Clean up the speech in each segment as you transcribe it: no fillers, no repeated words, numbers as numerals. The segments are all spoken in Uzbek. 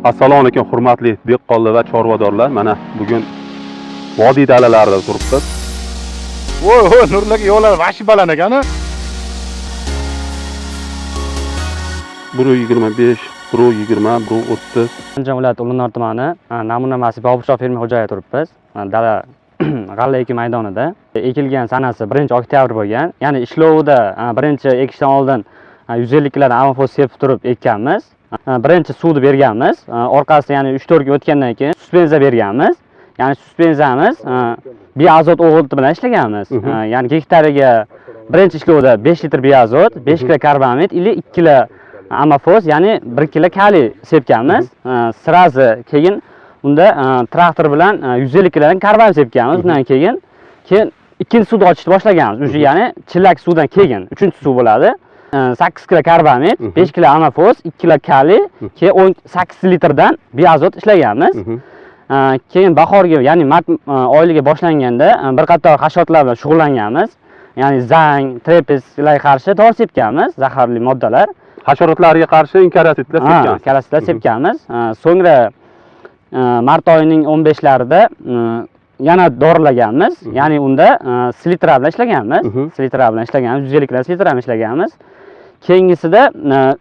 Assalomu alaykum hurmatli dehqonlar va chorvadorlar. Mana bugun vodiy dalalarida turibmiz. Voy, Nurlarga yo'llar vashi baland ekan-a. 125, 120, 130. Andijon viloyati Ulug'nor tumani namuna masif Bobushoh fermer xo'jaligi turibmiz. Dala g'alla ekin maydonida. Ekilgan sanasi 1-oktyabr bo'lgan. Ya'ni ishlovida birinchi ekishdan oldin 150 kg amofos sepib turib ekkanmiz. Birinchi suvni berganmiz. Orqasidan ya'ni 3-4 kun o'tgandan keyin suspenza berganmiz. Ya'ni suspenzamiz biazot o'g'iti bilan ishlaganmiz. Ya'ni gektariga birinchi ishlovda 5 litr biazot, 5 kg karbamid, 2 kg amofos, ya'ni 1 kg kaliy sepganmiz. Sirazi keyin unda traktor bilan 150 kg karbamid sepganmiz. Undan keyin ikkinchi suvni ochishni boshlaganmiz. O'sha ya'ni chillak suvdan keyin uchinchi suv bo'ladi. 8 kg karbamid, 5 kg amofos, 2 kg kaliy, keyin 18 litrdan biazot ishlaganmiz. Keyin bahorga, ya'ni mart oyligi boshlanganda bir qator hasharotlar bilan shug'ullanganmiz. Ya'ni zang, trepeslarga qarshi dori sepganmiz, zaharli moddalar. Hasharotlarga qarshi inkaratitlar sepganmiz. Inkaratitlar sepganmiz. So'ngra mart oyining 15larida yana dorilaganmiz. Ya'ni unda silitra bilan ishlaganmiz. Silitra bilan ishlaganmiz, 150 kg silitra bilan ishlaganmiz. Keyingisida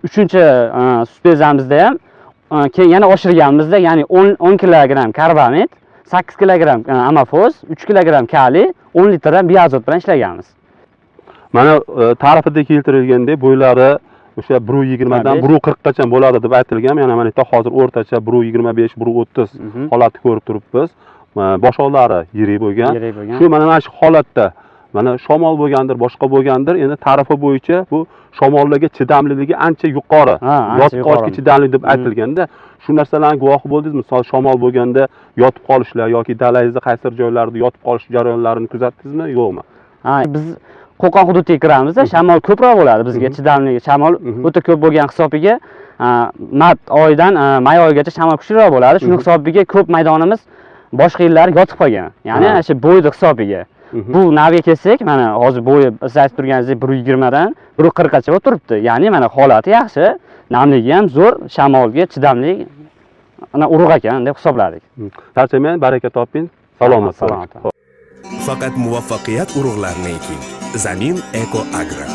3-suspenzamizda ham keyin yana oshirganmizda, ya'ni 10 kg karbamid, 8 kg amofos, 3 kg kaliy, 10 litrdan biazot bilan ishlaganmiz. Mana ta'rifida keltirilganda bo'ylari o'sha 120 dan 140 gacha bo'ladi deb aytilgan. Yana mana yerda hozir o'rtacha 125, 130 holatni ko'rib turibmiz. Boshoqlari yirik bo'lgan. Shu mana shu holatda mana shamol bo'lgandir, boshqa bo'lgandir, endi tarifi bo'yicha bu shamollarga chidamliligi ancha yuqori. Yotib qolishga chidamli deb aytilganda, shu narsalarga guvoh bo'ldingizmi? Misol shamol bo'lganda yotib qolishlar yoki dalangizda qaysidir joylarda yotib qolish jarayonlarini kuzatdingizmi, yo'qmi? Biz Qo'qon hududiga kiramiz, shamol ko'proq bo'ladi bizga chidamli. Shamol o'ta ko'p bo'lgan hisobiga mart oyidan may oyigacha shamol kuchliroq bo'ladi. Shuning hisobiga ko'p maydonimiz boshqa yillar yotib qolgan. Ya'ni o'sha bo'yni hisobiga. Bu navga kelsak, mana hozir bo'yi siz aytib turganingizdek 120 dan 140 gacha bo'lib turibdi. Ya'ni mana holati yaxshi, namligi ham zo'r, shamolga chidamli ana urug' ekan deb hisobladik. Charchamang, baraka toping. Salomat. Faqat muvaffaqiyat urug'larini eking. Zamin Eko Agro.